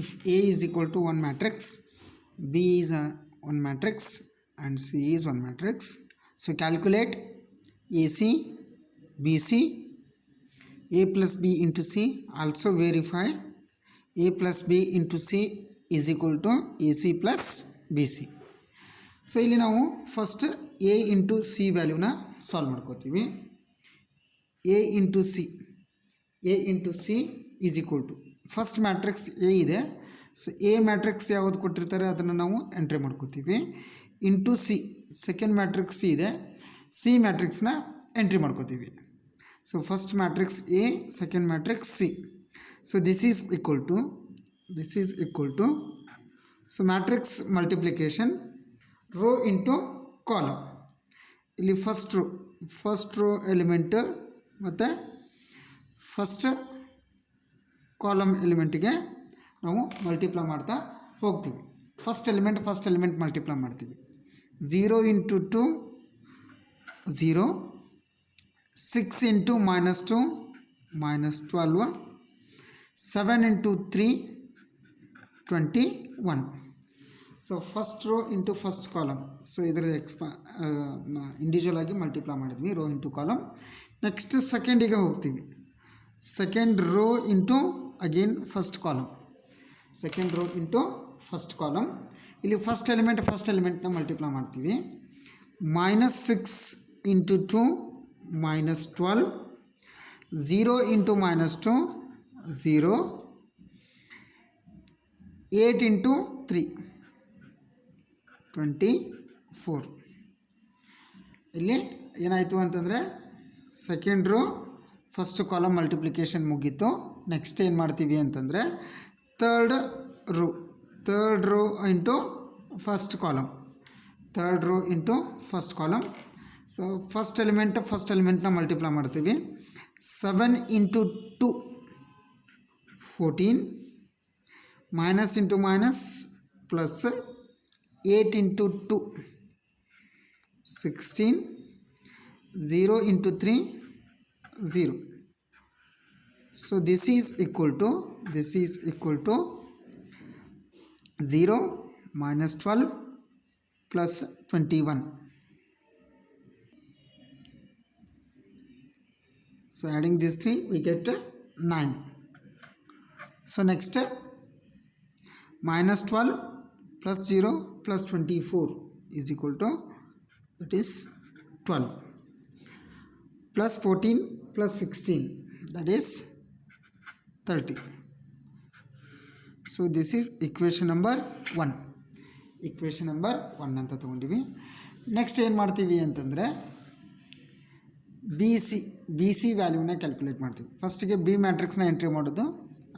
if A is equal to one matrix, B is one matrix and C is one matrix. So calculate AC, BC, A plus B into C. Also verify A plus B into C is equal to AC plus BC. So ಇಲ್ಲಿ ನಾವು first A into C ವ್ಯಾಲ್ಯೂನ solve ಮಾಡ್ಕೋತೀವಿ. A into C is equal to first matrix A ಇದೆ. So A matrix ಯಾವುದು ಕೊಟ್ಟಿರ್ತಾರೆ ಅದನ್ನು ನಾವು entry ಮಾಡ್ಕೋತೀವಿ. Into C second matrix C ಇದೆ, ಸಿ ಮ್ಯಾಟ್ರಿಕ್ಸ್ನ ಎಂಟ್ರಿ ಮಾಡ್ಕೋತೀವಿ. So first matrix A, second matrix C. So this is equal to so matrix multiplication row into column. ಇಲ್ಲಿ ಫಸ್ಟ್ ರೋ ಎಲಿಮೆಂಟ್ ಮತ್ತು ಫಸ್ಟ್ ಕಾಲಮ್ ಎಲಿಮೆಂಟಿಗೆ ನಾವು multiply ಮಾಡ್ತಾ ಹೋಗ್ತೀವಿ. First element multiply ಮಾಡ್ತೀವಿ. 0 into 2 0, 6 into -2 -12, 7 into 3 21. So first row into first column. So ಇದರ individual ಆಗಿ multiply ಮಾಡಿದ್ವಿ, ರೋ ಇಂಟು ಕಾಲಮ್. ನೆಕ್ಸ್ಟ್ ಸೆಕೆಂಡಿಗೆ ಹೋಗ್ತೀವಿ. Second row into again first column. ಇಲ್ಲಿ ಫಸ್ಟ್ ಎಲಿಮೆಂಟ್ನ ಮಲ್ಟಿಪ್ಲೈ ಮಾಡ್ತೀವಿ. -6 ಇಂಟು 2 -12, 0 ಇಂಟು -2 0, 8 ಇಂಟು 3 24. ಇಲ್ಲಿ ಏನಾಯಿತು ಅಂತಂದರೆ second row first column multiplication ಮುಗೀತು. ನೆಕ್ಸ್ಟ್ ಏನು ಮಾಡ್ತೀವಿ ಅಂತಂದರೆ third row into first column. So first ಎಲಿಮೆಂಟ್ನ ಮಲ್ಟಿಪ್ಲೈ ಮಾಡ್ತೀವಿ. 7 into 2 14, minus into minus plus, 8 into 2 16, 0 into 3 0. So this is equal to 0 minus 12 plus 21. So adding these three we get 9. So next minus 12 plus 0 plus 24 is equal to, it is 12, plus 14 plus 16, that is 30. So this is equation number 1 ಅಂತ ತಗೊಂಡಿವಿ. Next ಏನು ಮಾಡ್ತೀವಿ ಅಂತಂದರೆ B C ವ್ಯಾಲ್ಯೂನ calculate ಮಾಡ್ತೀವಿ. ಫಸ್ಟಿಗೆ B ಮ್ಯಾಟ್ರಿಕ್ಸ್ನ entry ಮಾಡೋದು,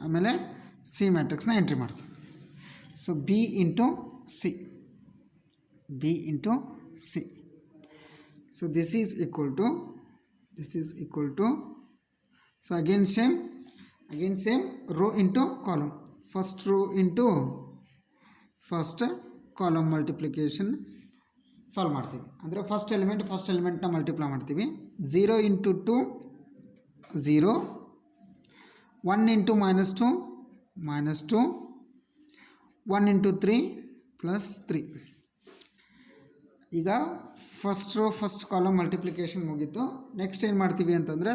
ಆಮೇಲೆ C ಮ್ಯಾಟ್ರಿಕ್ಸ್ನ ಎಂಟ್ರಿ ಮಾಡ್ತೀವಿ. So B into C. So this is equal to so again same row into column. First row into first column multiplication solve ಮಾಡ್ತೀವಿ. ಅಂದರೆ ಫಸ್ಟ್ ಎಲಿಮೆಂಟ್ನ ಮಲ್ಟಿಪ್ಲೈ ಮಾಡ್ತೀವಿ. 0 ಇಂಟು 2 0, 1 ಇಂಟು -2 -2, 1 ಇಂಟು 3 ಪ್ಲಸ್ 3. ಈಗ first column multiplication ಮುಗೀತು. Next ಏನು ಮಾಡ್ತೀವಿ ಅಂತಂದರೆ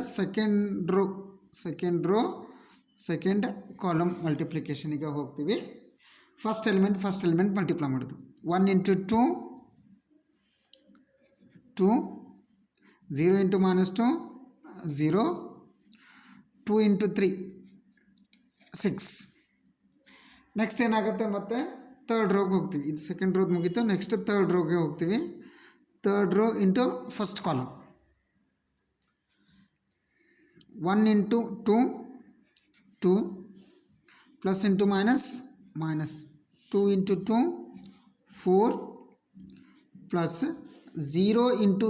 second column ಮಲ್ಟಿಪ್ಲಿಕೇಶನಿಗೆ ಹೋಗ್ತೀವಿ. ಫಸ್ಟ್ ಎಲಿಮೆಂಟ್ ಮಲ್ಟಿಪ್ಲೈ ಮಾಡೋದು. 1 ಇಂಟು 2 2, 0 ಇಂಟು -2 0, 2 ಇಂಟು 3 6. ನೆಕ್ಸ್ಟ್ ಏನಾಗುತ್ತೆ, ಮತ್ತೆ ಥರ್ಡ್ ರೋಗೆ ಹೋಗ್ತೀವಿ. ಇದು ಸೆಕೆಂಡ್ ರೋದು ಮುಗೀತು. ನೆಕ್ಸ್ಟ್ ಥರ್ಡ್ ರೋಗೆ ಹೋಗ್ತೀವಿ. Third row into first column. 1 into 2 2, plus into minus 2 into 2 4, plus 0 into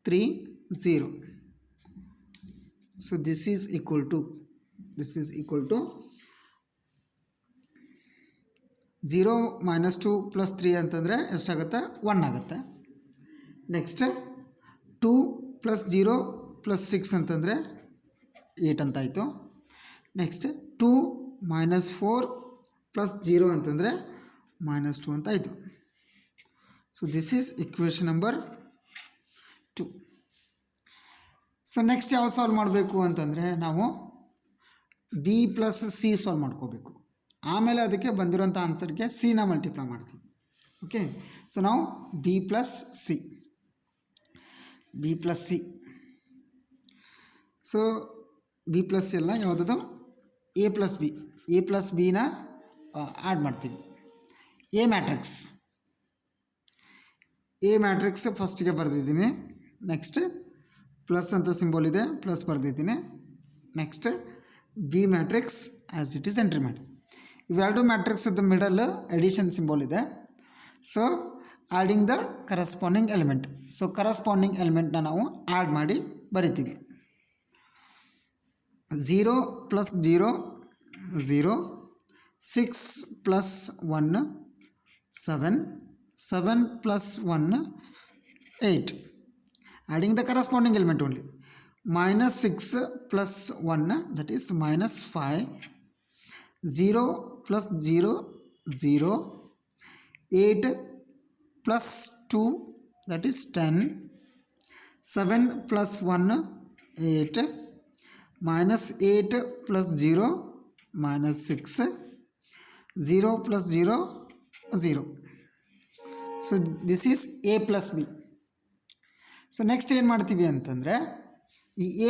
3 0. So this is equal to 0 - 2 plus 3 ಅಂತಂದರೆ ಎಷ್ಟಾಗುತ್ತೆ, 1 ಆಗುತ್ತೆ. ನೆಕ್ಸ್ಟ್ 2 ಪ್ಲಸ್ 0 ಪ್ಲಸ್ 6 ಅಂತಂದರೆ 8 ಅಂತಾಯಿತು. ನೆಕ್ಸ್ಟ್ 2 - 4 ಪ್ಲಸ್ 0 ಅಂತಂದರೆ -2 ಅಂತ ಆಯಿತು. So this is equation number 2. So next ಯಾವ ಸಾಲ್ವ್ ಮಾಡಬೇಕು ಅಂತಂದರೆ ನಾವು ಬಿ ಪ್ಲಸ್ ಸಿ ಸಾಲ್ವ್ ಮಾಡ್ಕೋಬೇಕು. ಆಮೇಲೆ ಅದಕ್ಕೆ ಬಂದಿರೋಂಥ ಆನ್ಸರ್ಗೆ ಸಿನ ಮಲ್ಟಿಪ್ಲೈ ಮಾಡ್ತೀವಿ. ಓಕೆ, ಸೊ ನಾವು B plus C. So B plus ಎಲ್ಲ ಯಾವುದದು ಎ ಪ್ಲಸ್ ಬಿನ ಆ್ಯಡ್ ಮಾಡ್ತೀವಿ. ಎ ಮ್ಯಾಟ್ರಿಕ್ಸ್ ಫಸ್ಟಿಗೆ ಬರೆದಿದ್ದೀನಿ. ನೆಕ್ಸ್ಟ್ ಪ್ಲಸ್ ಅಂತ ಸಿಂಬಲ್ ಇದೆ, ಪ್ಲಸ್ ಬರೆದಿದ್ದೀನಿ. Next B matrix as it is entry ಮಾಡಿ. ಇವೆರಡು ಮ್ಯಾಟ್ರಿಕ್ಸದ ಮಿಡಲ್ ಎಡಿಷನ್ ಸಿಂಬಲ್ ಇದೆ. So adding the corresponding element. So corresponding ಎಲಿಮೆಂಟ್ನ ನಾವು ಆ್ಯಡ್ ಮಾಡಿ ಬರಿತೀವಿ. 0 + 0 0, 6 + 1 7, 7 + 1 8. Adding the corresponding element only. -6 + 1 that is -5, 0 + 0 0, 8 + 2 that is 10, 7 + 1 8, -8 + 0 -6, 0 + 0 0. So this is A plus B. So next ಏನು ಮಾಡ್ತೀವಿ ಅಂತಂದರೆ ಈ ಎ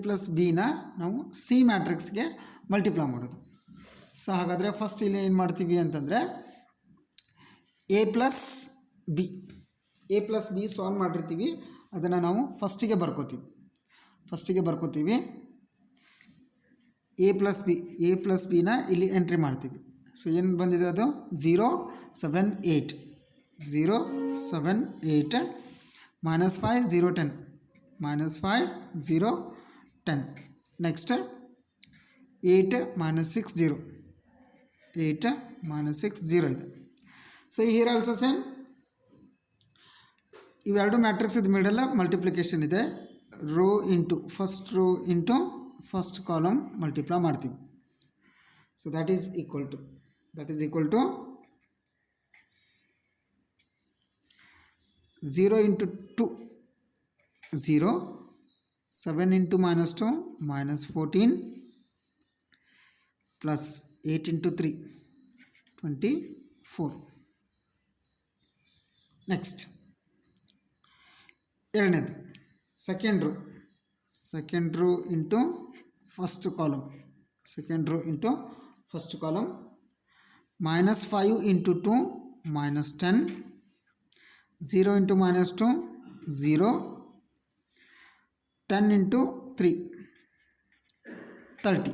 ಪ್ಲಸ್ ಬಿನ ನಾವು ಸಿ ಮ್ಯಾಟ್ರಿಕ್ಸ್ಗೆ ಮಲ್ಟಿಪ್ಲೈ ಮಾಡೋದು. ಸೊ ಹಾಗಾದರೆ ಫಸ್ಟ್ ಇಲ್ಲಿ ಏನು ಮಾಡ್ತೀವಿ ಅಂತಂದರೆ ಎ ಪ್ಲಸ್ ಬಿ ಸಾಲ್ವ್ ಮಾಡಿರ್ತೀವಿ. ಅದನ್ನು ನಾವು ಫಸ್ಟಿಗೆ ಬರ್ಕೋತೀವಿ. ಎ ಪ್ಲಸ್ ಬಿನ ಇಲ್ಲಿ ಎಂಟ್ರಿ ಮಾಡ್ತೀವಿ. ಸೊ ಏನು ಬಂದಿದೆ ಅದು 0 7 8, 0 7 8, -5 0 10, -5 0 10. ನೆಕ್ಸ್ಟ್ 8 -6 0, 8 -6 0 ಇದೆ. ಸೊ ಹಿಯರ್ ಆಲ್ಸೋ ಸೇಮ್ ಇವೆರಡು ಮ್ಯಾಟ್ರಿಕ್ಸ್ ಮಿಡಲ್ ಮಲ್ಟಿಪ್ಲಿಕೇಶನ್ ಇದೆ. First row into first column multiply ಮಾಡ್ತೀವಿ. So that is equal to 0 × 2 0, 7 × -2 -14, plus 8 × 3 24. Next ಎರಡನೇದು second row into first column. -5 × 2 -10, 0 × -2 0, 10 × 3 30.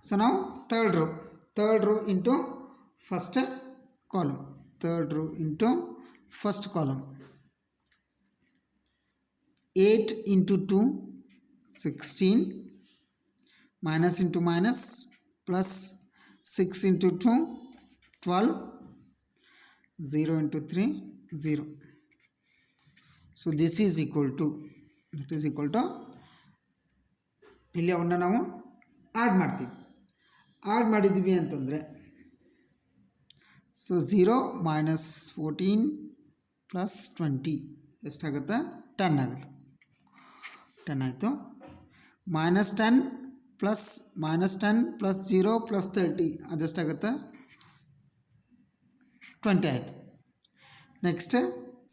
So now third row into first column. 8 × 2 16, minus into minus, plus 6 × 2 12, 0 × 3 0. So this is equal to ಇಲ್ಲಿ ಅವನ್ನ ನಾವು add ಮಾಡಿದ್ದೀವಿ ಅಂತಂದರೆ so 0 -14 + 20 ಎಷ್ಟಾಗುತ್ತೆ 10 ಆಗುತ್ತೆ. 10 ಆಯಿತು. -10 + 0 + 30 ಅದೆಷ್ಟಾಗುತ್ತೆ 20 ಆಯಿತು. ನೆಕ್ಸ್ಟ್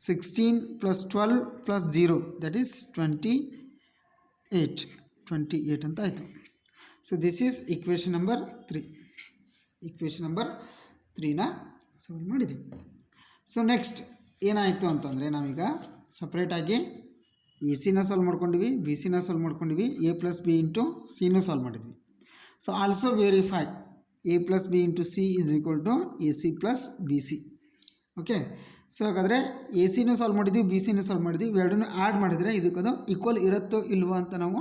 16 + 12 + 0 ದಟ್ ಈಸ್ 28 ಅಂತ ಆಯಿತು. So this is equation number 3ನ ಸಾಲ್ವ್ ಮಾಡಿದ್ವಿ. ಸೊ ನೆಕ್ಸ್ಟ್ ಏನಾಯಿತು ಅಂತಂದರೆ ನಾವೀಗ ಸಪ್ರೇಟಾಗಿ ಎ ಸಿನ ಸಾಲ್ವ್ ಮಾಡ್ಕೊಂಡಿವಿ, ಬಿ ಸಿನ ಸಾಲ್ವ್ ಮಾಡ್ಕೊಂಡಿವಿ, a + b × cನೂ ಸಾಲ್ವ್ ಮಾಡಿದ್ವಿ. So also verify a + b × c = ac + bc. Okay, so ಹಾಗಾದರೆ ಎ ಸಿನೂ ಸಾಲ್ವ್ ಮಾಡಿದ್ವಿ, ಬಿ ಸಿನೂ ಸಾಲ್ವ್ ಮಾಡಿದ್ವಿ. ಇವೆರಡನ್ನೂ ಆ್ಯಡ್ ಮಾಡಿದರೆ ಇದಕ್ಕದು ಈಕ್ವಲ್ ಇರುತ್ತೋ ಇಲ್ವೋ ಅಂತ ನಾವು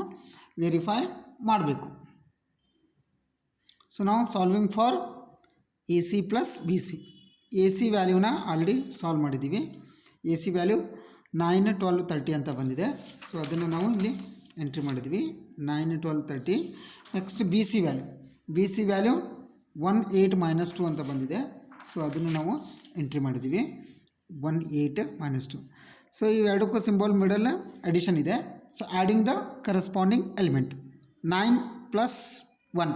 ವೆರಿಫೈ ಮಾಡಬೇಕು. ಸೊ ನಾವು solving for A C + B C. A C ವ್ಯಾಲ್ಯೂನ ಆಲ್ರೆಡಿ ಸಾಲ್ವ್ ಮಾಡಿದ್ದೀವಿ. ಎ ಸಿ ವ್ಯಾಲ್ಯೂ 9 12 30 ಅಂತ ಬಂದಿದೆ. ಸೊ ಅದನ್ನು ನಾವು ಇಲ್ಲಿ ಎಂಟ್ರಿ ಮಾಡಿದ್ವಿ 9 12 30. Next B C B C value 1 8 -2 ಅಂತ ಬಂದಿದೆ. ಸೊ ಅದನ್ನು ನಾವು ಎಂಟ್ರಿ ಮಾಡಿದ್ದೀವಿ 1 8 -2. ಸೊ ಇವೆರಡಕ್ಕೂ ಸಿಂಬಲ್ ಮಿಡಲ್ ಅಡಿಷನ್ ಇದೆ. So adding the corresponding element 9 + 1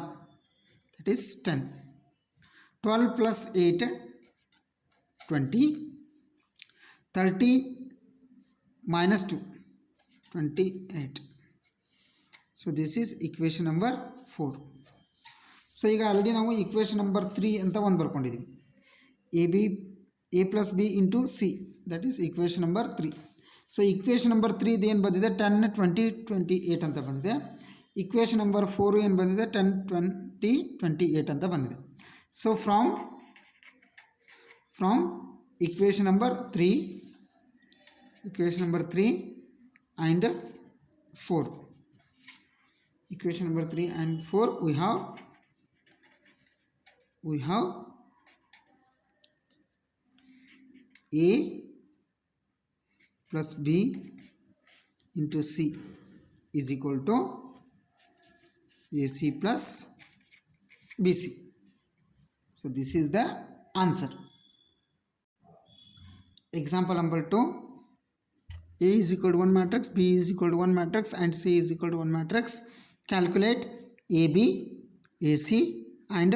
that is 10, 12 + 8 20, 30 - 2 28. So this is equation number 4. So ಈಗ ಆಲ್ರೆಡಿ ನಾವು ಇಕ್ವೇಷನ್ ನಂಬರ್ 3 ಅಂತ ಒಂದು ಬರ್ಕೊಂಡಿದ್ದೀವಿ. a + b × c that is equation number 3. So equation number 3 ಏನು ಬಂದಿದೆ 10 20 28 ಅಂತ ಬಂದಿದೆ. ಇಕ್ವೇಷನ್ ನಂಬರ್ 4 ಏನು ಬಂದಿದೆ 10 20 28 ಅಂತ ಬಂದಿದೆ. So from equation number 3 and 4, equation number 3 and 4 we have a plus b into c is equal to ac plus bc. So this is the answer. Example number 2, a is equal to 1 matrix, b is equal to 1 matrix and c is equal to 1 matrix. Calculate ab, ac and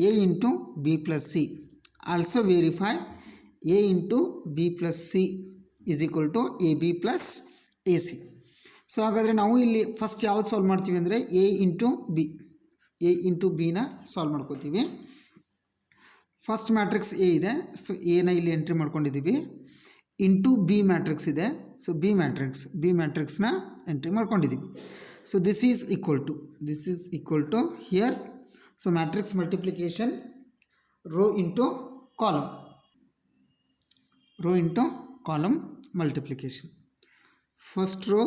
a into b plus c. Also verify a into b plus c is equal to ab plus ac. So ಹಾಗಾದರೆ ನಾವು ಇಲ್ಲಿ first ಯಾವ್ದು solve ಮಾಡ್ತೀವಿ ಅಂದರೆ a into ಬಿನ ಸಾಲ್ವ್ ಮಾಡ್ಕೋತೀವಿ. First matrix A ಇದೆ. ಸೊ ಎನ ಇಲ್ಲಿ ಎಂಟ್ರಿ ಮಾಡ್ಕೊಂಡಿದ್ದೀವಿ. ಇಂಟು ಬಿ ಮ್ಯಾಟ್ರಿಕ್ಸ್ ಇದೆ. ಸೊ ಬಿ ಮ್ಯಾಟ್ರಿಕ್ಸ್ನ ಎಂಟ್ರಿ ಮಾಡ್ಕೊಂಡಿದ್ದೀವಿ. So this is equal to here. So matrix multiplication row into column multiplication. First row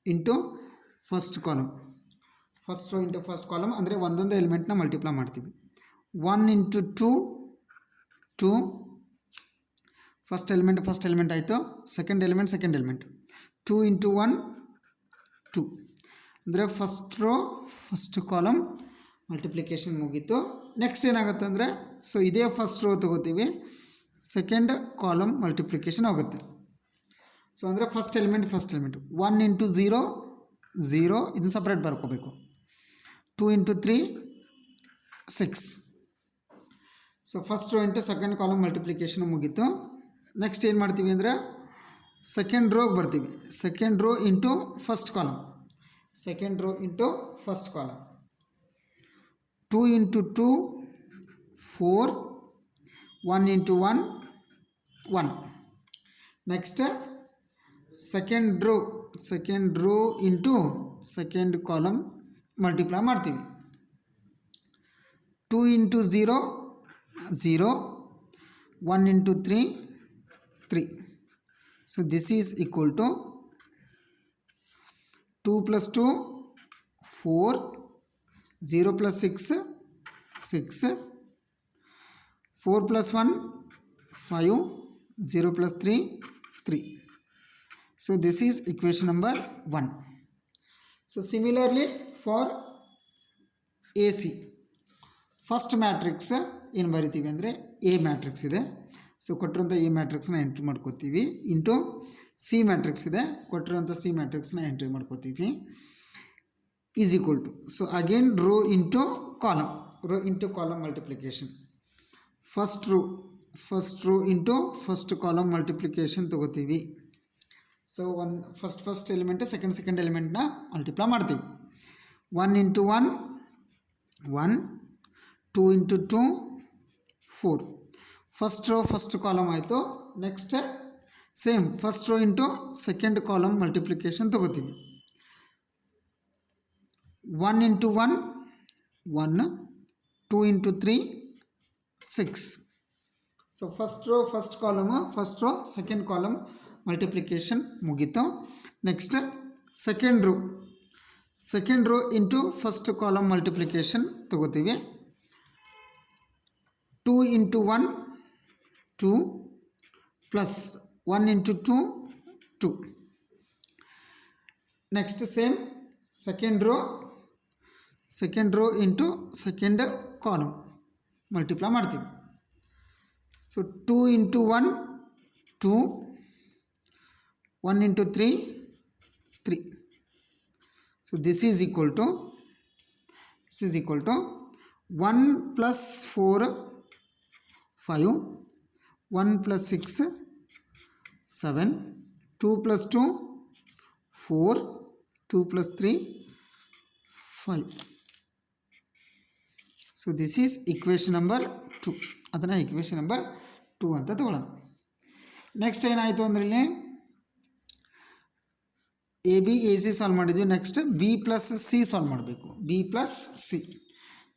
into first column ಅಂದರೆ ಒಂದೊಂದು ಎಲಿಮೆಂಟ್ನ ಮಲ್ಟಿಪ್ಲೈ ಮಾಡ್ತೀವಿ. 1 × 2 ಫಸ್ಟ್ ಎಲಿಮೆಂಟ್ ಆಯಿತು. ಸೆಕೆಂಡ್ ಎಲಿಮೆಂಟ್ 2 × 1 2 ಅಂದರೆ first row first column multiplication ಮುಗೀತು. Next ಏನಾಗುತ್ತೆ ಅಂದರೆ ಸೊ ಇದೇ ಫಸ್ಟ್ ರೋ ತೊಗೋತೀವಿ, ಸೆಕೆಂಡ್ ಕಾಲಮ್ ಮಲ್ಟಿಪ್ಲಿಕೇಶನ್ ಆಗುತ್ತೆ. ಸೊ ಅಂದರೆ ಫಸ್ಟ್ ಎಲಿಮೆಂಟ್ 1 × 0 0 ಇದನ್ನು ಸಪ್ರೇಟ್ ಬರ್ಕೋಬೇಕು. 2 × 3 6. So first row into second column multiplication ಮುಗೀತು. ನೆಕ್ಸ್ಟ್ ಏನು ಮಾಡ್ತೀವಿ ಅಂದರೆ ಸೆಕೆಂಡ್ ರೋಗೆ ಬರ್ತೀವಿ. Second row into first column 2 × 2 4, 1 × 1 1. Next second row into second column multiply ಮಾಡ್ತೀವಿ. 2 × 0 0, 1 × 3 3. So this is equal to 2 + 2 4, 0 + 6 6, 4 + 1 5, 0 + 3 3. So this is equation number 1. So similarly for AC, first matrix ಏನು ಬರಿತೀವಿ ಅಂದರೆ ಎ ಮ್ಯಾಟ್ರಿಕ್ಸ್ ಇದೆ. So ಕೊಟ್ಟಿರೋಂಥ A ಮ್ಯಾಟ್ರಿಕ್ಸ್ನ entry ಮಾಡ್ಕೋತೀವಿ. Into C matrix ಇದೆ, ಕೊಟ್ಟಿರೋಂಥ ಸಿ ಮ್ಯಾಟ್ರಿಕ್ಸ್ನ ಎಂಟ್ರಿ ಮಾಡ್ಕೋತೀವಿ. Is equal to so again row into column multiplication. First row into first column multiplication ತೊಗೋತೀವಿ. ಸೊ ಫಸ್ಟ್ ಎಲಿಮೆಂಟ್ ಸೆಕೆಂಡ್ ಎಲಿಮೆಂಟ್ನ ಮಲ್ಟಿಪ್ಲೈ ಮಾಡ್ತೀವಿ. 1 × 1 1, 2 × 2 4. ಫಸ್ಟ್ ರೋ ಫಸ್ಟ್ ಕಾಲಮ್ ಆಯಿತು. Next same first row into second column multiplication ತೊಗೋತೀವಿ. 1 × 1 1, 2 × 3 6. So first row second column multiplication ಮುಗೀತು. Next second row into first column multiplication ತೊಗೋತೀವಿ. 2 × 1 2 plus 1 × 2 2. Next same second second row into second column multiply ಮಾಡ್ತೀವಿ. So 2 into 1 2, 1 into 3 3. So this is equal to 1 plus 4 5, 1 plus 6 7, 2 plus 2 4, 2 plus 3 5. So this is equation number 2. ಅದನ್ನು equation number 2 ಅಂತ ತಗೊಳ್ಳೋಣ. Next ಏನಾಯಿತು ಅಂದರೆ ಇಲ್ಲಿ A B A C solve ಮಾಡಿದ್ವಿ. Next B plus C solve ಮಾಡಬೇಕು. B plus C.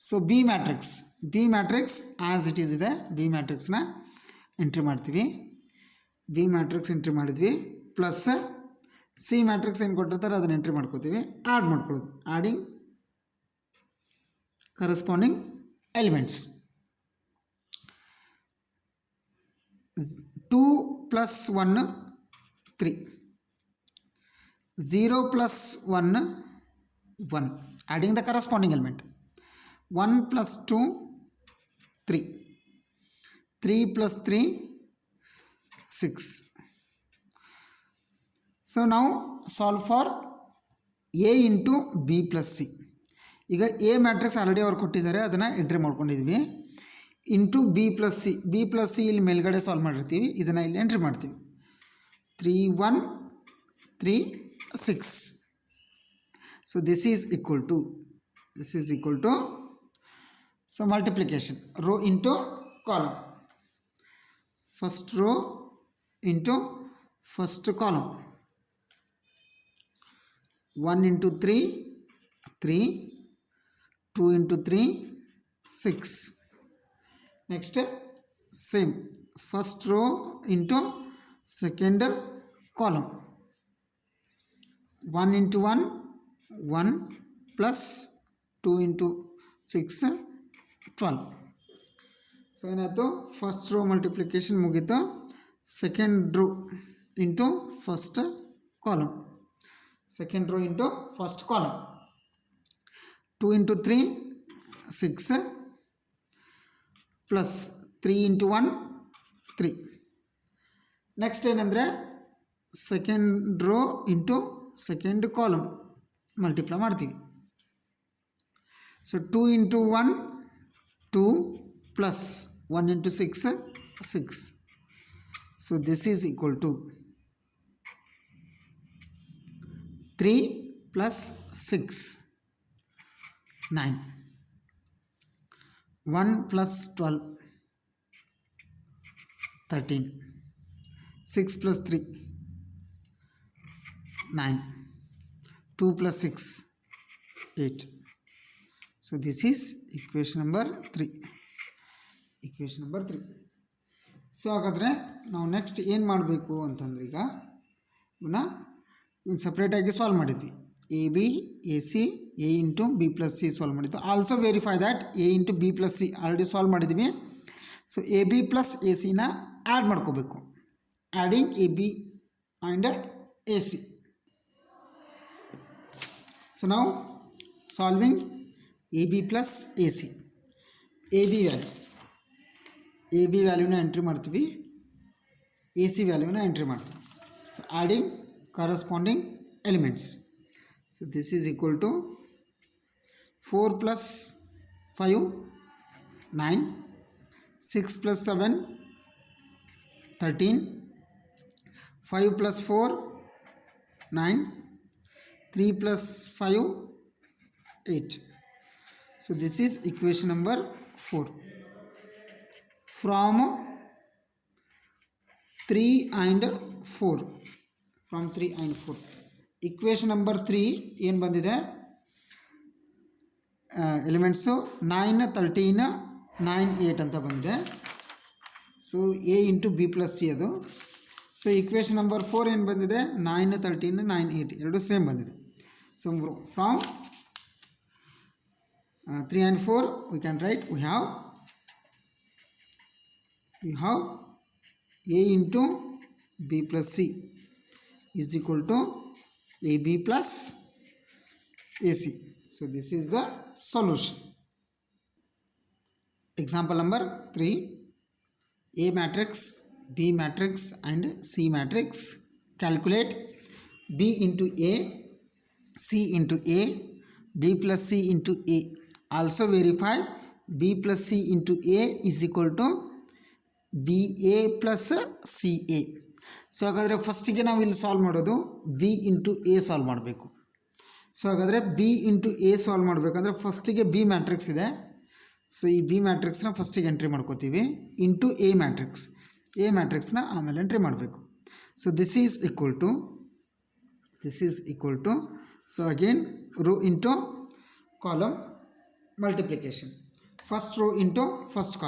So B matrix as it is ಇದೆ. B ಮ್ಯಾಟ್ರಿಕ್ಸ್ನ ಎಂಟ್ರಿ ಮಾಡ್ತೀವಿ. ಬಿ ಮ್ಯಾಟ್ರಿಕ್ಸ್ ಎಂಟ್ರಿ ಮಾಡಿದ್ವಿ. ಪ್ಲಸ್ ಸಿ ಮ್ಯಾಟ್ರಿಕ್ಸ್ ಏನು ಕೊಟ್ಟಿರ್ತಾರೆ ಅದನ್ನು ಎಂಟ್ರಿ ಮಾಡ್ಕೋತೀವಿ. ಆ್ಯಡ್ ಮಾಡ್ಕೊಳ್ಳೋದು. Adding corresponding elements. 2 plus 1 3, 0 plus 1 1, adding the corresponding element. 1 plus 2 3, 3 plus 3 6. So now solve for A into B plus C. ಈಗ ಎ ಮ್ಯಾಟ್ರಿಕ್ಸ್ ಆಲ್ರೆಡಿ ಅವ್ರು ಕೊಟ್ಟಿದ್ದಾರೆ, ಅದನ್ನು ಎಂಟ್ರಿ ಮಾಡ್ಕೊಂಡಿದ್ವಿ. ಇಂಟು ಬಿ ಪ್ಲಸ್ ಸಿ ಇಲ್ಲಿ ಮೇಲ್ಗಡೆ ಸಾಲ್ವ್ ಮಾಡಿರ್ತೀವಿ. ಇದನ್ನು ಇಲ್ಲಿ ಎಂಟ್ರಿ ಮಾಡ್ತೀವಿ. 3 1 3 6. So this is equal to so multiplication, row into column. First row into first column. 1 into 3 3, 2 into 3 6. Next same, first row into second column. 1 into 1 1 plus 2 into 6 12. So ಏನಾಯಿತು, first row multiplication ಮುಗೀತು. Second row into first column. 2 into 3 6 plus 3 into 1 3. Next ಏನಂದರೆ second row into second column multiply ಮಾಡ್ತೀವಿ. So 2 into 1 2 plus 1 into 6 6. So this is equal to 3 plus 6 9. 1 plus 12 13. 6 plus 3 9. 2 plus 6 8. So this is equation number 3. So ಹಾಗಾದರೆ ನಾವು next ಏನು ಮಾಡಬೇಕು ಅಂತಂದ್ರೆ, ಈಗ ಇವನ್ನ ಸಪ್ರೇಟಾಗಿ ಸಾಲ್ವ್ ಮಾಡಿದ್ವಿ. A B A C A into B plus C solve ಮಾಡಿದ್ವಿ. Also verify that A into B plus C already solve ಮಾಡಿದ್ವಿ. So A B plus A ಸಿನ ಆ್ಯಡ್ ಮಾಡ್ಕೋಬೇಕು. Adding A B and A C. So ನಾವು solving A B plus A C. A B ವ್ಯಾಲ್ಯೂನ entry ಮಾಡ್ತೀವಿ, A C ವ್ಯಾಲ್ಯೂನ entry ಮಾಡ್ತೀವಿ. So adding corresponding elements. So this is equal to 4 plus 5 9, 6 plus 7 13, 5 plus 4 9, 3 plus 5 8. So this is equation number 4. From 3 and 4. Equation number 3 ಏನು ಬಂದಿದೆ, elements 9 13 9 8 ಅಂತ ಬಂದಿದೆ. So A into B plus C ಅದು. So equation number 4 ಏನು ಬಂದಿದೆ, 9 13 9 8 ಎರಡು same ಬಂದಿದೆ. So from 3 and 4 we can write, we have a into b plus c is equal to ab plus ac. So this is the solution. Example number 3, A matrix, B matrix and C matrix. Calculate B into A, C into A, B plus C into A. Also verify B plus C into A is equal to BA plus CA. So ಹಾಗಾದರೆ ಫಸ್ಟಿಗೆ ನಾವು ಇಲ್ಲಿ solve ಮಾಡೋದು B into A solve ಮಾಡಬೇಕು. So ಹಾಗಾದರೆ B into A solve ಮಾಡಬೇಕಂದ್ರೆ ಫಸ್ಟಿಗೆ B matrix ಇದೆ. ಸೊ ಈ ಬಿ ಮ್ಯಾಟ್ರಿಕ್ಸ್ನ ಫಸ್ಟಿಗೆ ಎಂಟ್ರಿ ಮಾಡ್ಕೋತೀವಿ ಇಂಟು ಎ ಮ್ಯಾಟ್ರಿಕ್ಸ್ನ ಆಮೇಲೆ ಎಂಟ್ರಿ ಮಾಡಬೇಕು. So this is equal to so again row into column multiplication. First row into first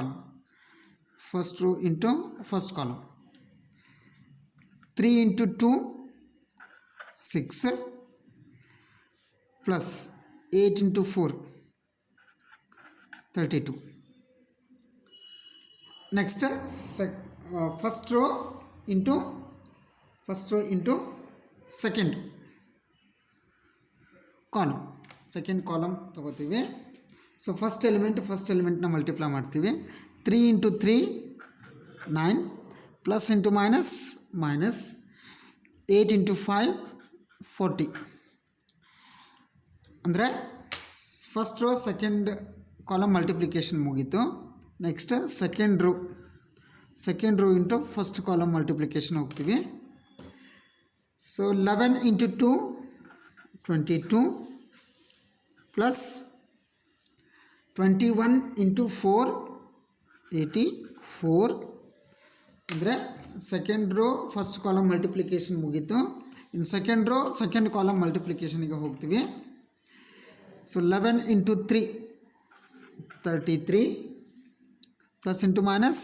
column 3 into 2 6 plus 8 into 4 32. Next first row into second column ತಗೋತೀವಿ. So first ಎಲಿಮೆಂಟ್ನ multiply ಮಾಡ್ತೀವಿ. 3 into 3 9 plus into minus 8 into 5 40. ಅಂದರೆ first row second column multiplication ಮುಗೀತು. Next second row into first column multiplication ಹೋಗ್ತೀವಿ. So 11 into 2 22 plus 21 into 4 84. ಅಂದರೆ second row first column multiplication ಮುಗೀತು. ಇನ್ನು second row second column ಮಲ್ಟಿಪ್ಲಿಕೇಶನಿಗೆ ಹೋಗ್ತೀವಿ. So 11 into 3 33 plus into minus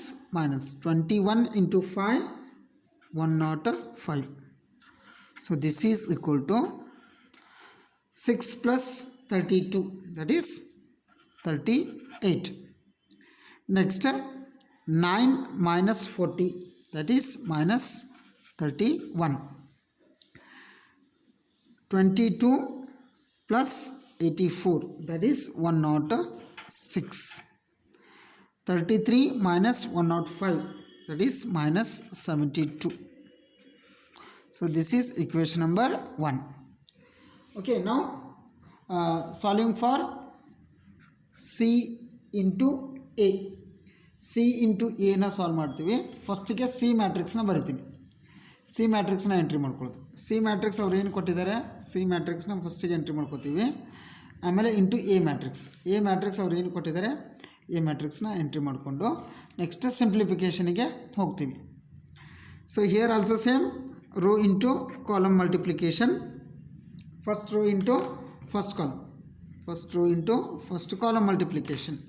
21 into 5 105. So this is equal to 6 plus 32 that is 38. Next 9 minus 40 that is minus 31. 22 plus 84 that is 106. 33 minus 105 that is minus 72. So this is equation number 1. Okay, now solving for C into A. C into ಎನ solve ಮಾಡ್ತೀವಿ. ಫಸ್ಟಿಗೆ C ಮ್ಯಾಟ್ರಿಕ್ಸ್ನ ಬರಿತೀನಿ. C ಮ್ಯಾಟ್ರಿಕ್ಸ್ನ entry ಮಾಡ್ಕೊಳ್ಳೋದು. C matrix ಅವ್ರು ಏನು ಕೊಟ್ಟಿದ್ದಾರೆ, ಸಿ ಮ್ಯಾಟ್ರಿಕ್ಸ್ನ ಫಸ್ಟಿಗೆ ಎಂಟ್ರಿ ಮಾಡ್ಕೋತೀವಿ. ಆಮೇಲೆ ಇಂಟು ಎ ಮ್ಯಾಟ್ರಿಕ್ಸ್ ಅವ್ರು ಏನು ಕೊಟ್ಟಿದ್ದಾರೆ, ಎ ಮ್ಯಾಟ್ರಿಕ್ಸ್ನ ಎಂಟ್ರಿ ಮಾಡಿಕೊಂಡು ನೆಕ್ಸ್ಟ್ ಸಿಂಪ್ಲಿಫಿಕೇಷನಿಗೆ ಹೋಗ್ತೀವಿ. So here also same row into column multiplication. First row into first column multiplication.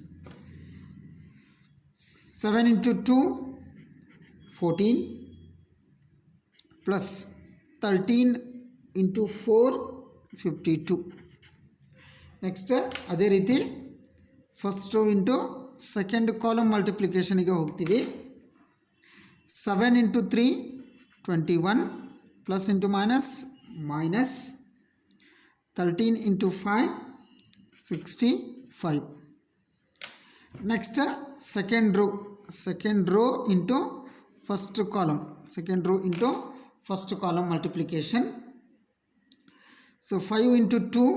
7 into 2 14 plus 13 into 4 52. Next ಅದೇ ರೀತಿ first row into second column ಮಲ್ಟಿಪ್ಲಿಕೇಶನಿಗೆ ಹೋಗ್ತೀವಿ. 7 into 3 21 plus into minus 13 into 5 65. Next second row into first column multiplication. So 5 into 2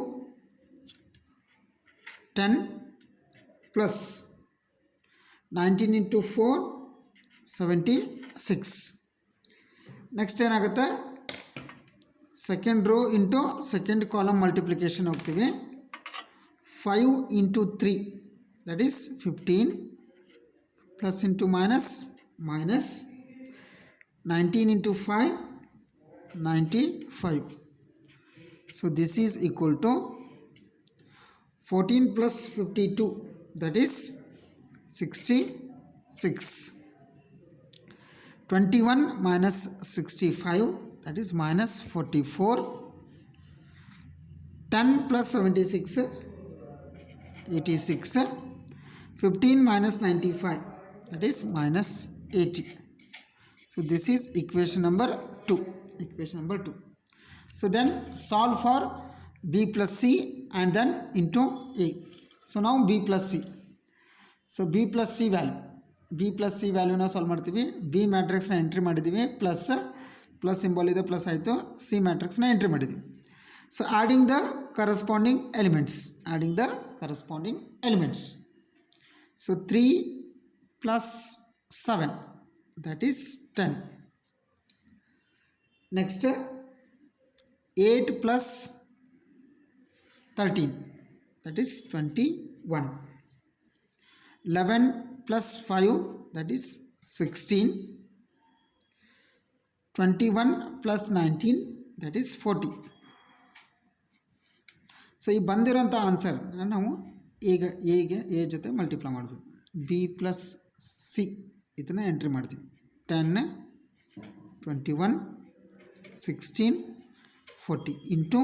10 plus 19 into 4 76. Next ಏನಾಗುತ್ತೆ, second row into second column multiplication ಹೋಗ್ತೀವಿ. 5 into 3 that is 15 plus into minus 19 into 5 95. So this is equal to 14 plus 52 that is 66. 21 minus 65 that is minus 44. 10 plus 76 86. 15 minus 95 that is minus 80. So this is equation number 2. So then solve for B plus C and then into A. So ನಾವು B plus C. So B plus C ವ್ಯಾಲ್ಯೂನ solve ಮಾಡ್ತೀವಿ. B ಮ್ಯಾಟ್ರಿಕ್ಸ್ನ entry ಮಾಡಿದ್ದೀವಿ, plus symbol ಇದೆ, plus ಆಯಿತು. C ಮ್ಯಾಟ್ರಿಕ್ಸ್ನ entry ಮಾಡಿದ್ದೀವಿ. So adding the corresponding elements. So 3 plus 7, that is 10. Next 8 plus 13, that is 21. 11 plus 5, that is 16. 21 plus 19, that is 40. So ಈ ಬಂದಿರೋಂಥ answer ನಾವು ಈಗ ಎ ಜೊತೆ ಮಲ್ಟಿಪ್ಲೈ ಮಾಡಬೇಕು. ಬಿ ಪ್ಲಸ್ ಸಿ ಇದನ್ನು ಎಂಟ್ರಿ ಮಾಡ್ತೀವಿ. 10, 21, 16, 40 ಇಂಟು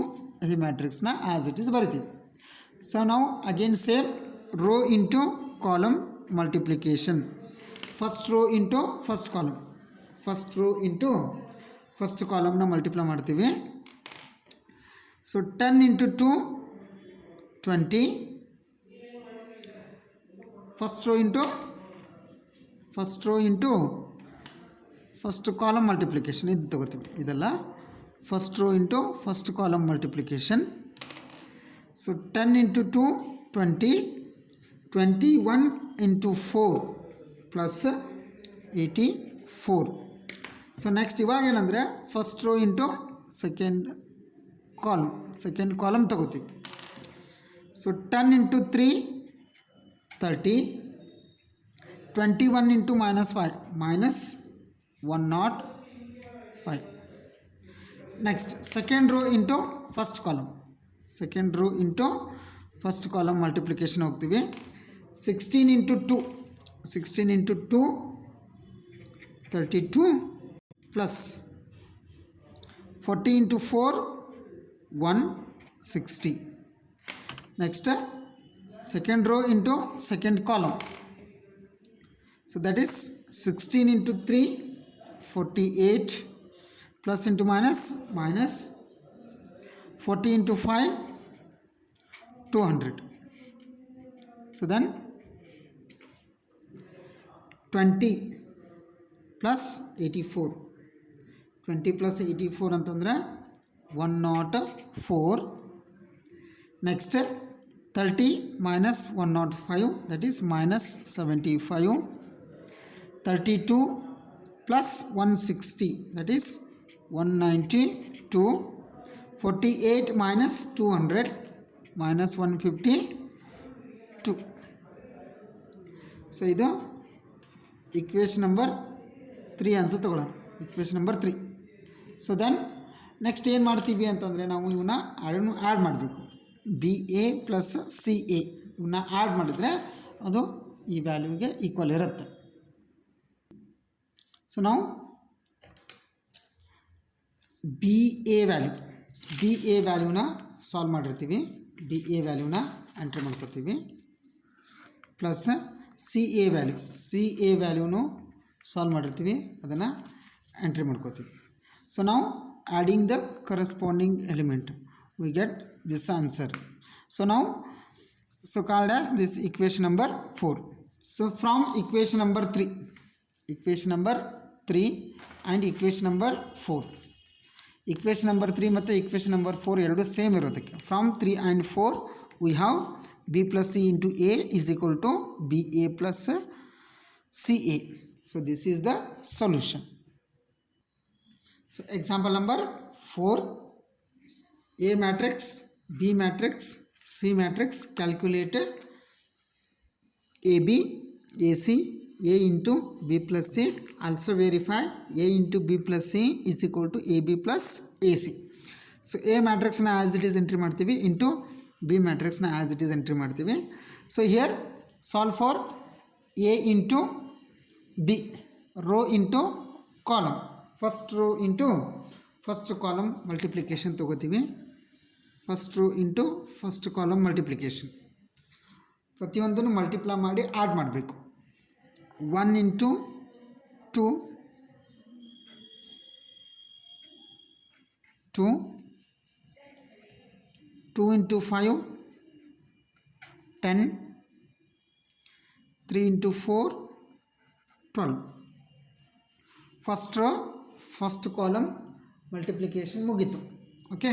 ಈ ಮ್ಯಾಟ್ರಿಕ್ಸ್ನ ಆ್ಯಸ್ ಇಟ್ ಈಸ್ ಬರಿತೀವಿ. ಸೊ ನಾವು again same row into column multiplication. First row into first ಕಾಲಮ್ನ ಮಲ್ಟಿಪ್ಲೈ ಮಾಡ್ತೀವಿ. So 10 into 2, 20. First row into first column multiplication ಇದು ತಗೋತೀವಿ. ಇದೆಲ್ಲ first row into first column multiplication. So 10 into 2, 20. 21 into 4 plus 84. So next ಇವಾಗ ಏನಂದರೆ first row into second column ತಗೋತೀವಿ. So 10 into 3, 30. 21 into -5, -105. Next second row into first column multiplication ಹೋಗ್ತೀವಿ. 16 into 2, 32 plus 40 into 4, 160. Next second row into second column. So that is 16 into 3, 48 plus into minus 40 into 5, 200. So then 20 plus 84. 20 plus 84 ಅಂತಂದರೆ 104. Next 30 minus 105, that is minus 75. 32 plus 160, that is 192. 48 minus 200, minus 152. So ಇದು equation number 3 ಅಂತ ತಗೊಳ್ಳೋಣ. Equation number 3. So then next ಏನು ಮಾಡ್ತೀವಿ ಅಂತಂದರೆ ನಾವು ಇವನ್ನ add ಮಾಡಬೇಕು. B A plus C A ಇವನ್ನ ಆ್ಯಡ್ ಮಾಡಿದರೆ ಅದು ಈ ವ್ಯಾಲ್ಯೂಗೆ ಈಕ್ವಲ್ ಇರುತ್ತೆ. ಸೊ ನಾವು ಬಿ ಎ ವ್ಯಾಲ್ಯೂನ ಸಾಲ್ವ್ ಮಾಡಿರ್ತೀವಿ. ಬಿ ಎ ವ್ಯಾಲ್ಯೂನ ಎಂಟ್ರಿ ಮಾಡ್ಕೊತೀವಿ. ಪ್ಲಸ್ ಸಿ ಎ ವ್ಯಾಲ್ಯೂನು ಸಾಲ್ವ್ ಮಾಡಿರ್ತೀವಿ, ಅದನ್ನು ಎಂಟ್ರಿ ಮಾಡ್ಕೋತೀವಿ. ಸೊ ನಾವು adding the corresponding element we get this answer. So now called as this equation number 4. So from equation number 3 and equation number 4, equation number 3 ಮತ್ತು equation number 4 ಎರಡು same ಇರೋದಕ್ಕೆ from 3 and 4 we have b plus c into a is equal to ba plus ca. So this is the solution. So example number 4, A matrix, B matrix, C matrix. Calculate AB, AC, A into B plus C. Also verify A into B plus C is equal to AB plus AC. So A matrix na as it is entry ಮಾಡ್ತೀವಿ into B matrix na as it is entry ಮಾಡ್ತೀವಿ. So here solve for A into B, row into column. First row into first column multiplication ತಗೋತೀವಿ. First row into first column multiplication. ಪ್ರತಿಯೊಂದನ್ನು multiply ಮಾಡಿ add ಮಾಡಬೇಕು. 1 into 2, 2 into 5, 10, 3 into 4 12. First row first column multiplication ಮುಗಿತು. Okay,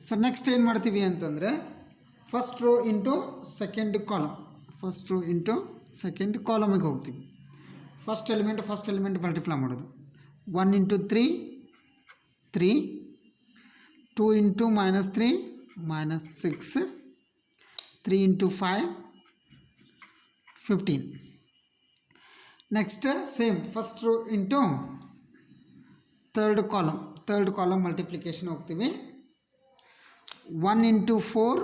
so next ಏನು ಮಾಡ್ತೀವಿ ಅಂತಂದರೆ first row into second column, first row into second ಕಾಲಮಿಗೆ ಹೋಗ್ತೀವಿ. ಫಸ್ಟ್ ಎಲಿಮೆಂಟ್ ಮಲ್ಟಿಪ್ಲೈ ಮಾಡೋದು. 1 into 3 3, 2 into -3 -6, 3 into 5 15. Next same first row into third column multiplication ಹೋಗ್ತೀವಿ. 1 into 4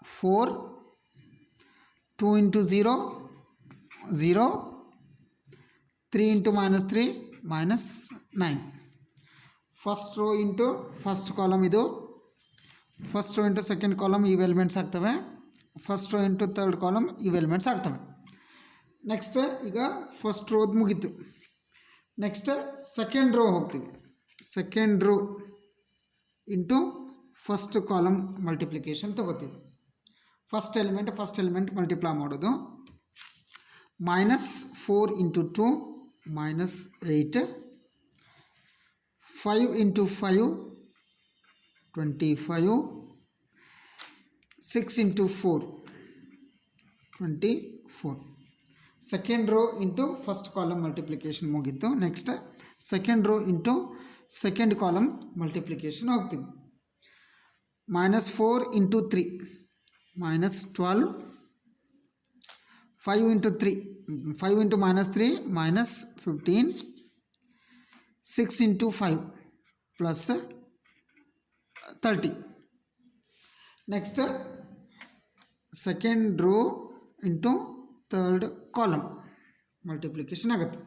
4, 2 into 0 0, 3 into -3 -9. First row into first column ಇದು, first row into second column ಇವು elements ಆಗ್ತವೆ, first row into third column ಇವು elements ಆಗ್ತವೆ. Next ಈಗ first ರೋದು ಮುಗೀತು. Next second row ಹೋಗ್ತೀವಿ. Second row into first column multiplication ತೊಗೋತೀವಿ. ಫಸ್ಟ್ ಎಲಿಮೆಂಟ್ ಮಲ್ಟಿಪ್ಲೈ ಮಾಡೋದು. -4 into 2 -8, 5 into 5 25, 6 into 4 24. Second row into first column multiplication ಮುಗೀತು. Next second row into second column multiplication ಹೋಗ್ತೀವಿ. -4 into 3 -12, 5 into -3 -15, 6 into 5 plus 30. Next second row into third column multiplication ಆಗುತ್ತೆ.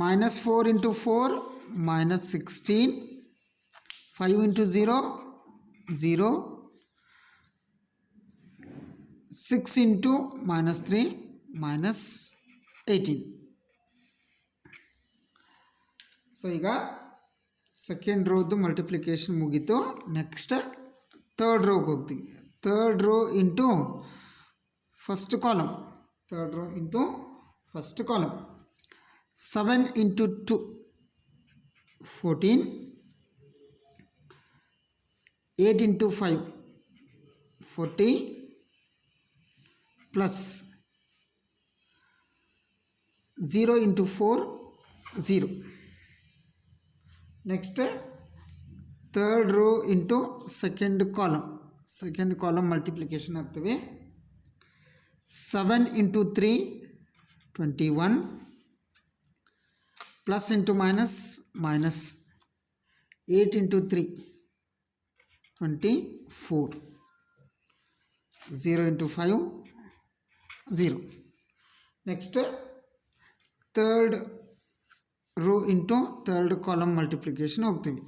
-4 into 4 -16, 5 into 0 0, 6 into -3 -18. So ಈಗ second ರೋದು multiplication ಮುಗೀತು. Next third ರೋಗೆ ಹೋಗ್ತೀವಿ. Third row into first column, 7 into 2 14, 8 into 5 40 plus 0 into 4 0. Next third row into second column multiplication ಆಗ್ತವೆ. 7 into 3 21, plus into minus 8 into 3 24, 0 into 5 0. Next third row into third column multiplication ಹೋಗ್ತೀವಿ.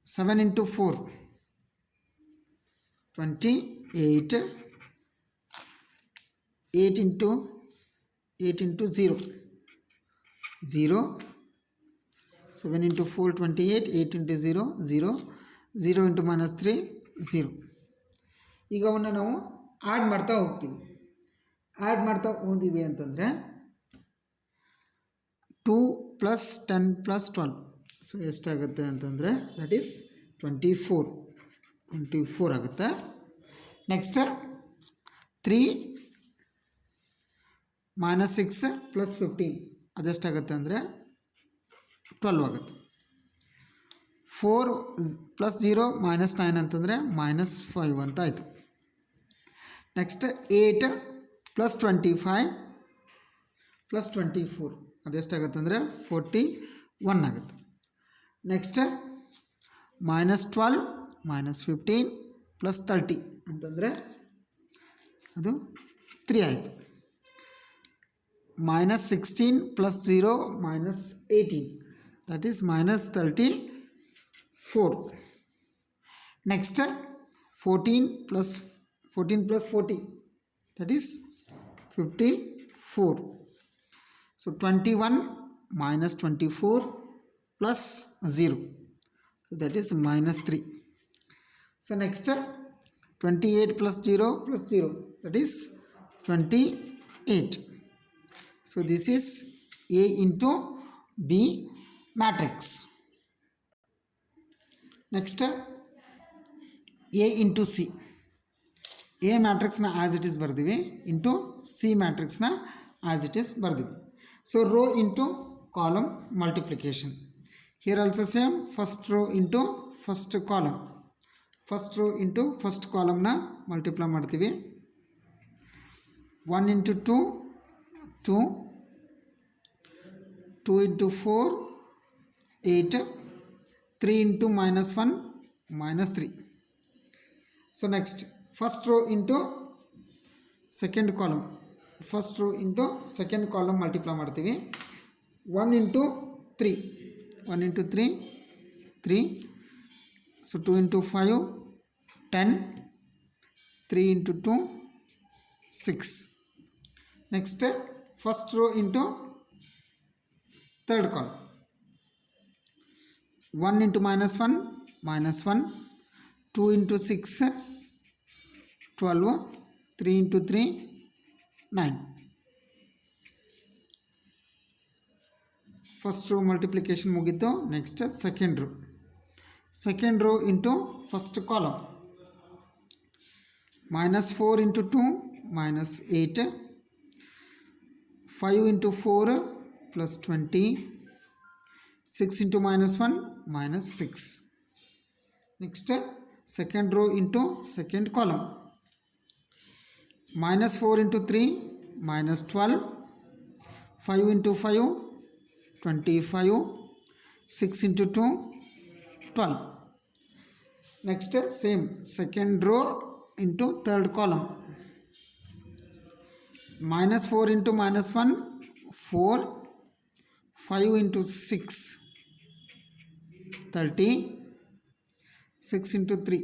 7 into 4 28, 8 into 0 0, 7 into 4 28, 8 into 0 0, 0 into minus 3 0. ಈಗ ಅವನ್ನ ನಾವು add ಮಾಡ್ತಾ ಹೋಗ್ತೀವಿ ಅಂತಂದರೆ 2 plus 10 plus 12, so ಎಷ್ಟಾಗುತ್ತೆ ಅಂತಂದರೆ ದಟ್ ಈಸ್ 24 ಆಗುತ್ತೆ. ನೆಕ್ಸ್ಟ್ 3 minus 6 plus 15 ಅದೆಷ್ಟಾಗುತ್ತೆ ಅಂದರೆ 12 ಆಗುತ್ತೆ. 4 plus 0 minus 9 ಅಂತಂದರೆ -5 ಅಂತ ಆಯಿತು. ನೆಕ್ಸ್ಟ್ 8 plus 25 plus 24 ಅದೆಷ್ಟಾಗುತ್ತೆ ಅಂದರೆ 41 ಆಗುತ್ತೆ. ನೆಕ್ಸ್ಟ್ -12 -15 plus 30 ಅಂತಂದರೆ ಅದು 3 ಆಯಿತು. -16 plus 0 -18 that is -34. Next 14 plus 40 that is 54. So 21 minus 24 plus 0, so that is -3. So next 28 plus 0 plus 0, that is 28. So this is A into B matrix. Next A into C. A matrix na as it is ಬರ್ದಿವಿ into C matrix na as it is ಬರ್ದಿವಿ. So row into column multiplication. Here also same, first row into first column. First row into first column na multiply ಮಾಡ್ತೀವಿ. 1 into 2 2, 2 into 4 8, 3 into minus 1 minus 3. So next first row into second column. First row into second column multiply ಮಾಡ್ತೀವಿ. 1 into 3, 1 into 3 3. So 2 into 5 10, 3 into 2 6. Next first row into third column. 1 into minus 1 minus 1, 2 into 6 12, 3 into 3 9. First row multiplication ಮುಗಿತು. Next second row. Second row into first column. Minus 4 into 2 minus 8, 5 into 4 plus 20, 6 into minus 1 minus 6. Next second row into second column. Minus 4 into 3 minus 12, 5 into 5 25, 6 into 2 12. Next same second row into third column. Minus 4 into minus 1 4, 5 into 6 30, 6 into 3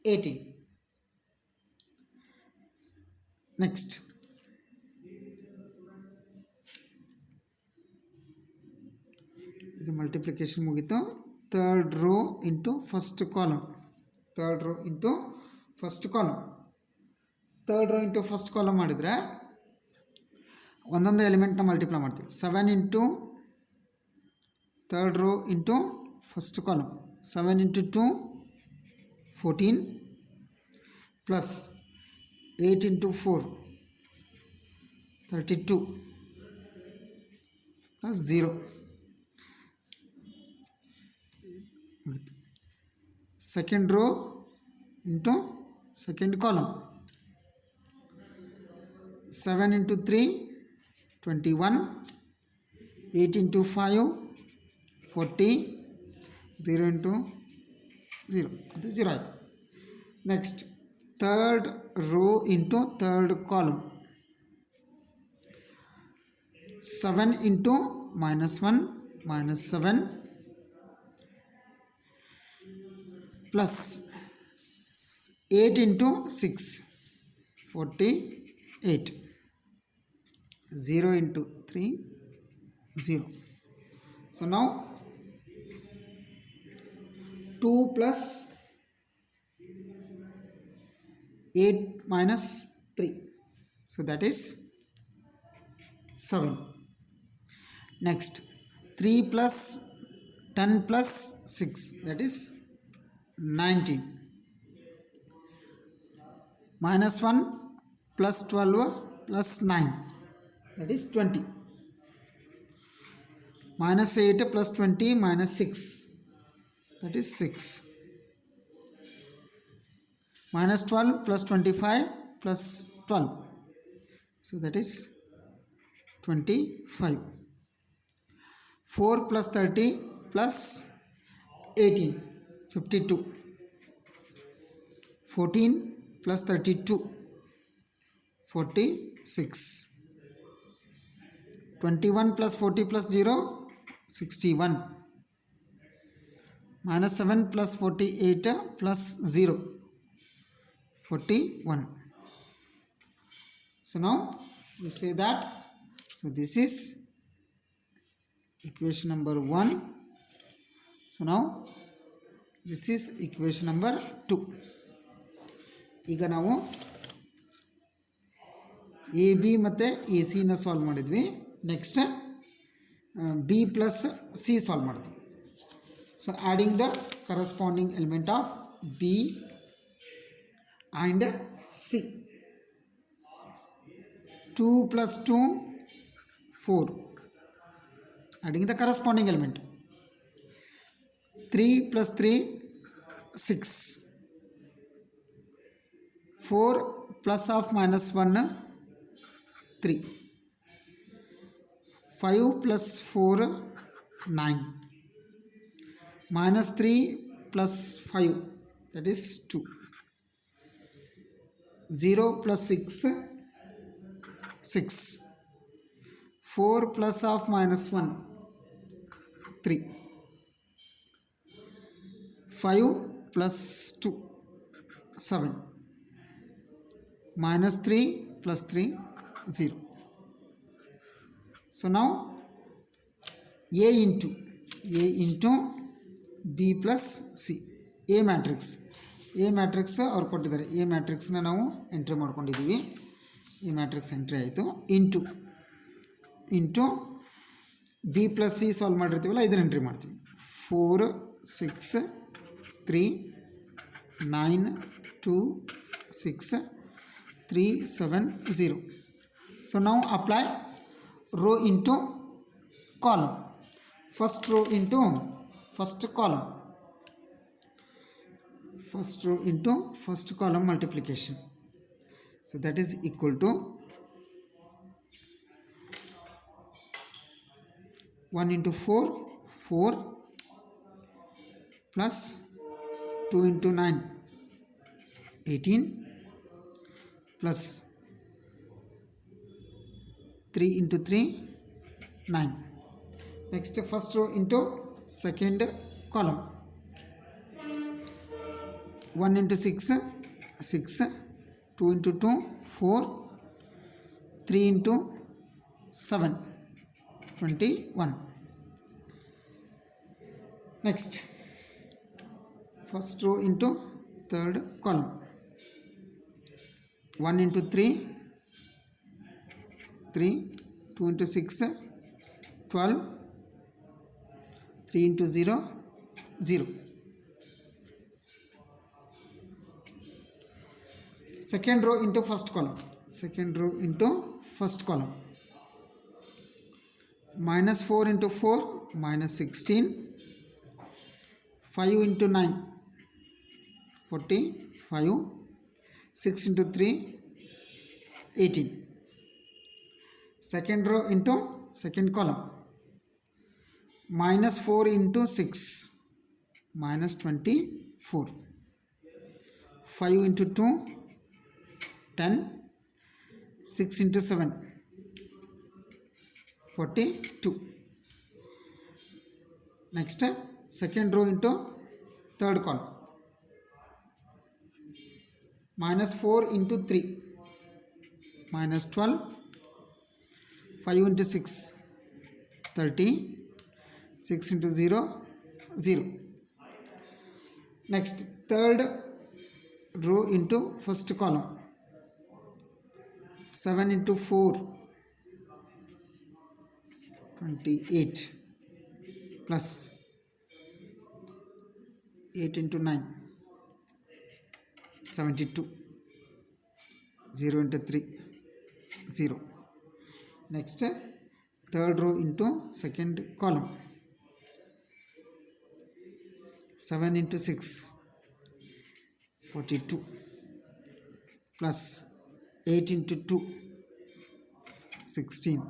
18. Next ಇದು multiplication ಮುಗಿತು. Third row into first column. Third row into first column. Third row into first column ಮಾಡಿದರೆ ಒಂದೊಂದು ಎಲಿಮೆಂಟ್ನ multiply ಮಾಡ್ತೀವಿ. 7 into third row into first column. 7 into 2 14 plus 8 into 4 32 plus 0. Second row into second column. 7 into 3 21, 8 into 5 40, 0 into 0 ಅದು 0 ಆಯಿತು. Next third row into third column. 7 into minus 1 minus 7 plus 8 into 6 48, 0 into 3 0. So now 2 plus 8 minus 3, so that is 7. Next 3 plus 10 plus 6, that is 19. Minus 1 plus 12 plus 9, that is 20. Minus 8 plus 20 minus 6, that is 6. Minus 12 plus 25 plus 12, so that is 25. 4 plus 30 plus 18 52. 14 plus 32 46. 21 plus 40 plus 0 61. Minus 7 plus 48 plus 0 41. So now we say that, so this is equation number 1. So now this is equation number 2. ಈಗ ನಾವು A B ಮತ್ತು A ಸಿನ solve ಮಾಡಿದ್ವಿ. Next B plus C solve ಮಾಡ್ತೀವಿ. So adding the corresponding element of B and C. 2 plus 2 4, adding the corresponding element. 3 plus 3 6, 4 plus of minus 1 3, 5 plus 4 9, minus 3 plus 5 that is 2, 0 plus 6 6, 4 plus of minus 1 3, 5 plus 2 7, minus 3 plus 3 0. So now A into B plus C, A matrix ಅವ್ರು ಕೊಟ್ಟಿದ್ದಾರೆ. A ಮ್ಯಾಟ್ರಿಕ್ಸ್ನ ನಾವು entry ಮಾಡ್ಕೊಂಡಿದ್ದೀವಿ. ಈ matrix entry ಆಯಿತು. Into B plus C solve ಮಾಡಿರ್ತೀವಲ್ಲ, ಇದನ್ನು entry ಮಾಡ್ತೀವಿ. 4 6 3 9 2 6 3 7 0. ಸೊ ನಾವು apply rho into column. First row into first column, first row into first column multiplication. So that is equal to 1 into 4 4 plus 2 into 9 18 plus 3 into 3 9. Next first row into second column. 1 into 6 6, 2 into 2 4, 3 into 7 21. Next first row into third column. 1 into 3 3, 2 into 6 12, 3 into 0 0. Second row into first column. Minus 4 into 4 minus 16, 5 into 9 45, 6 into 3 18. Second row into second column. Minus 4 into 6 minus 24, 5 into 2 10, 6 into 7 42. Next second row into third column. Minus 4 into 3 minus 12, 5 into 6 30, 6 into 0 0. Next third row into first column. 7 into 4 28 plus 8 into 9 72, 0 into 3 0. Next third row into second column. 7 into 6 42 plus 8 into 2 16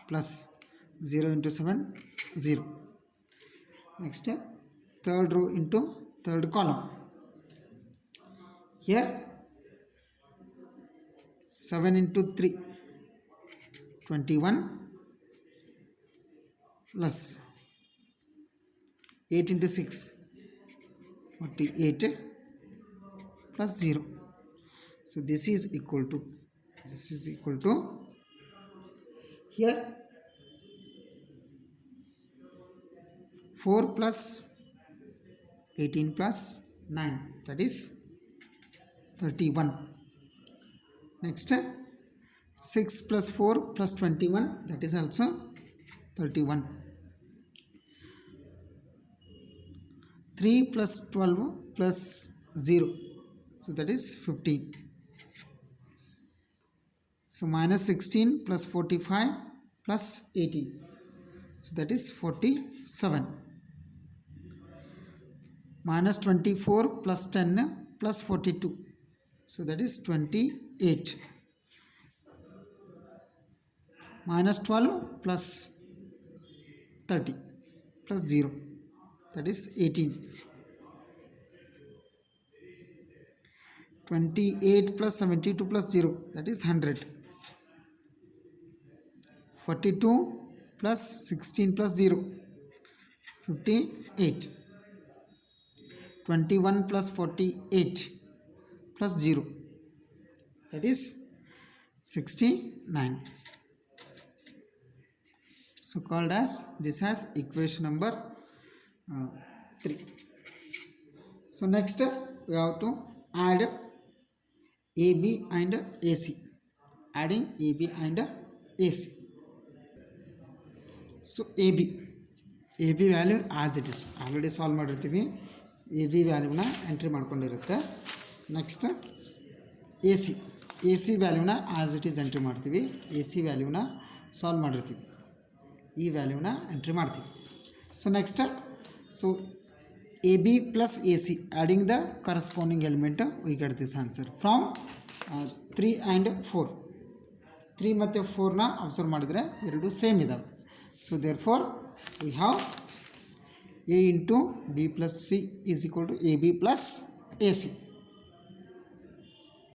plus 0 into 7 0. Next third row into third column. Here 7 into 3 21 plus 8 into 6 48 plus 0. So this is equal to here 4 plus 18 plus 9, that is 31. Next 6 plus 4 plus 21, that is also 31. 3 plus 12 plus 0, so that is 15. So minus 16 plus 45 plus 18, so that is 47. Minus 24 plus 10 plus 42, so that is 28. Minus 12 plus 30 plus 0, that is 18. 28 plus 72 plus 0, that is 100. 42 plus 16 plus 0, 58. 21 plus 48 plus 0, that is 69. So called as, this has equation number 3. So next we have to add AB and AC. Adding AB and AC. So AB value as it is already solve ಮಾಡಿರ್ತೀವಿ. A B ವ್ಯಾಲ್ಯೂನ entry ಮಾಡ್ಕೊಂಡಿರುತ್ತೆ. Next A C ವ್ಯಾಲ್ಯೂನ as it is entry ಮಾಡ್ತೀವಿ. A C ವ್ಯಾಲ್ಯೂನ solve ಮಾಡಿರ್ತೀವಿ, ಈ ವ್ಯಾಲ್ಯೂನ entry ಮಾಡ್ತೀವಿ. So next so A B plus A C adding the corresponding element we get this answer from 3 and 4. 3 ಮತ್ತು 4ನ ಅಬ್ಸರ್ವ್ ಮಾಡಿದರೆ ಎರಡು ಸೇಮ್ ಇದ್ದಾವೆ. So therefore we have A into B plus C is equal to AB plus AC.